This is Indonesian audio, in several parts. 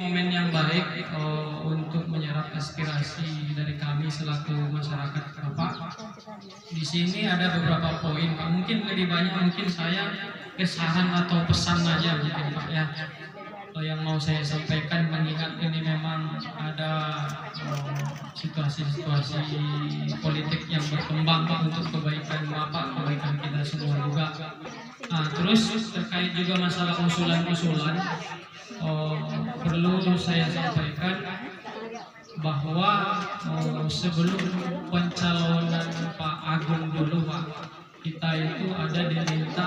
momen yang baik untuk menyerap aspirasi dari kami selaku masyarakat Bapak. Di sini ada beberapa poin Pak. Mungkin lebih banyak mungkin saya kesahan atau pesan aja mungkin Pak ya. Yang mau saya sampaikan mengingat ini memang ada situasi-situasi politik yang berkembang untuk kebaikan Bapak, kebaikan kita semua juga. Nah, terus terkait juga masalah usulan-usulan, perlu saya sampaikan bahwa sebelum pencalonan Pak Agung dulu Pak, kita itu ada diminta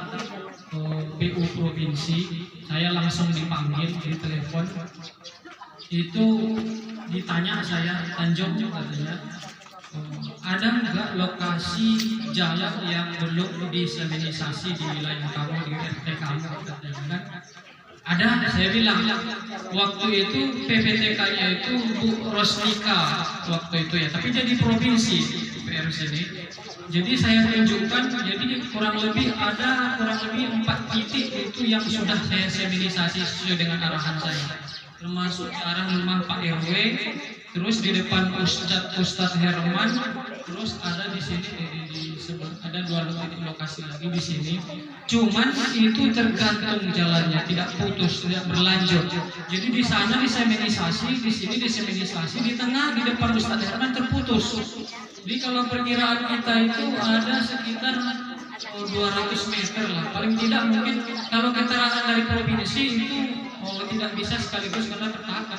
PU provinsi, saya langsung dipanggil di telepon, itu ditanya saya, Tanjung katanya, ada nggak lokasi jalan yang belum diseminisasi di wilayah kamu, di RT kamu katanya kan? Ada, saya bilang waktu itu PPTK-nya itu Bu Rosnika waktu itu ya, tapi jadi provinsi PR sini. Jadi saya tunjukkan, jadi kurang lebih 4 titik itu yang sudah saya seminisasi sesuai dengan arahan saya, termasuk arah rumah Pak RW, terus di depan Ustadz Herman, terus ada di sini ada 2 titik lokasi lagi di sini. Cuman itu tergantung jalannya, tidak putus, tidak berlanjut. Jadi di sana diseminisasi, di sini diseminisasi, di tengah di depan Ustadz Herman terputus. Jadi kalau perkiraan kita itu ada sekitar 200 meter lah, paling tidak. Mungkin kalau keterangan dari provinsi itu tidak bisa sekaligus karena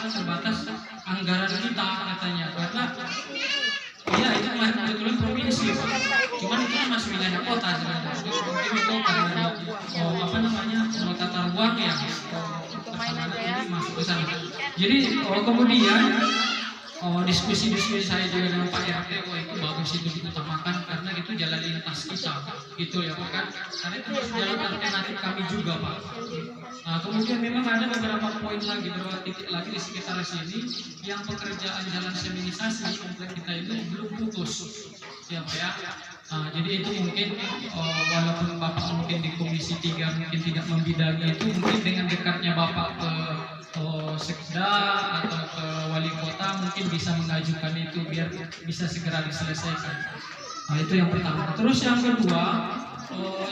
terbatas anggaran kita katanya, karena iya itu kebetulan provinsi, cuman itu kan masih wilayah kota sebenarnya. Mungkin itu karena tata ruang ya, ini masuk ke sana. Jadi kemudian diskusi saya juga dengan Pak RT, itu bagus itu diutamakan karena itu jalan lintas kita, gitu ya Pak kan? Karena itu jalan alternatif kami juga Pak. Nah, kemudian memang ada beberapa poin lagi, beberapa titik lagi di sekitar sini yang pekerjaan jalan seminisasi komplek kita itu belum putus, ya Pak ya. Nah, jadi itu mungkin walaupun Bapak mungkin di Komisi 3 mungkin tidak membidangi itu, mungkin dengan dekatnya Bapak ke Sekda atau ke wali kota mungkin bisa mengajukan itu biar bisa segera diselesaikan. Nah, itu yang pertama. Terus yang kedua,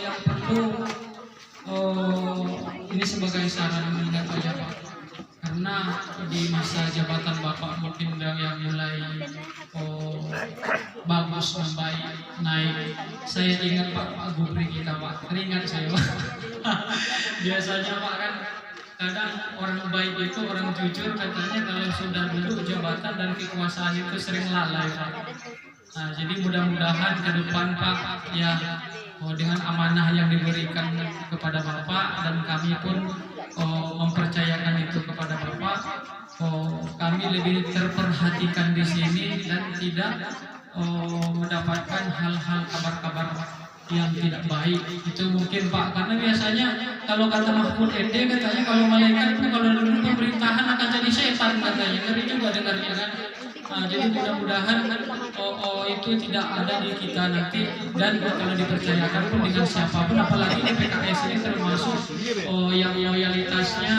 yang perlu ini sebagai saran mengingat aja Pak, karena di masa jabatan Bapak mungkin yang mulai bagus, membaik, naik. Saya ingat Pak Gubri kita Pak, teringat saya Pak. Biasanya Pak kan kadang orang baik itu, orang jujur katanya kalau sudah duduk jabatan dan kekuasaan itu sering lalai Pak. Nah, jadi mudah-mudahan ke depan Pak ya, dengan amanah yang diberikan kepada Bapak dan kami pun mempercayakan itu kepada Bapak, kami lebih terperhatikan di sini dan tidak mendapatkan hal-hal kabar-kabar yang tidak baik itu mungkin Pak, karena biasanya kalau kata Mahfud MD katanya kalau malaikat itu kalau dulu pemerintahan akan jadi setan katanya, ngeri juga dengarnya kan. Nah, jadi mudah-mudahan itu tidak ada di kita nanti, dan kalau dipercayakan pun dengan siapapun, apalagi di PKS ini termasuk yang loyalitasnya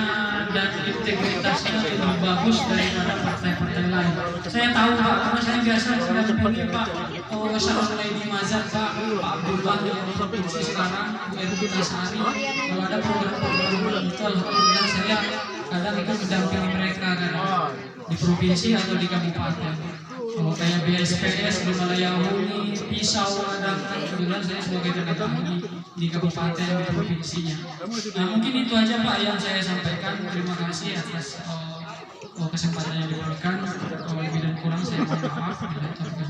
dan integritasnya lebih bagus daripada partai-partai lain. Saya tahu Pak, karena saya biasa mendampingi Pak Salam Laini Mazhar Pak Abdullah yang provinsi sekarang, Bu Erwin Asari. Kalau ada program-program itu alhamdulillah saya kadang itu mendampingi mereka kan, di provinsi atau di kabupaten. Kayak BSPS di Malaya Huni, Pisau, ada kebetulan saya sebagai tenaga ahli di kabupaten, di provinsinya. Nah, mungkin itu aja Pak yang saya sampaikan. Terima kasih atas kesempatan yang diberikan. Lebih dan kurang saya mohon maaf.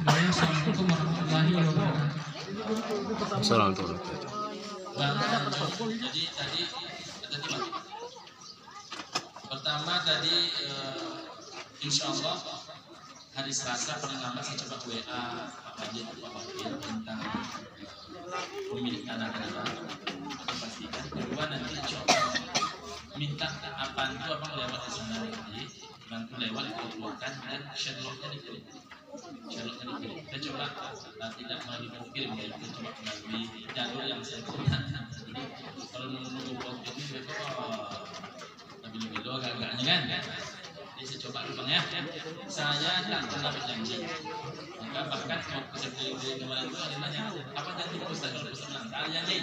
Assalamualaikum warahmatullahi wabarakatuh. Assalamualaikum. Jadi tadi pertama tadi insya Allah hari Selasa paling lambat saya coba WA Pak Wajid Pak Wakil tentang pemilik tanah negara atau pastikan. Kedua nanti coba minta bantu abang lewat di sana nanti, bantu lewat dikeluarkan dan shadownya dikirim. Kita coba tidak melalui kirim ya, kita coba melalui jalur yang saya punya. Jadi kalau menunggu waktu ini lebih agak-agaknya kan. Jadi saya coba dulu Bang ya. Saya tak pernah berjanji. Maka bahkan waktu saya beli kemarin itu ada nanya, apa janji Ustaz kalau Ustaz menang? Tak ada janji.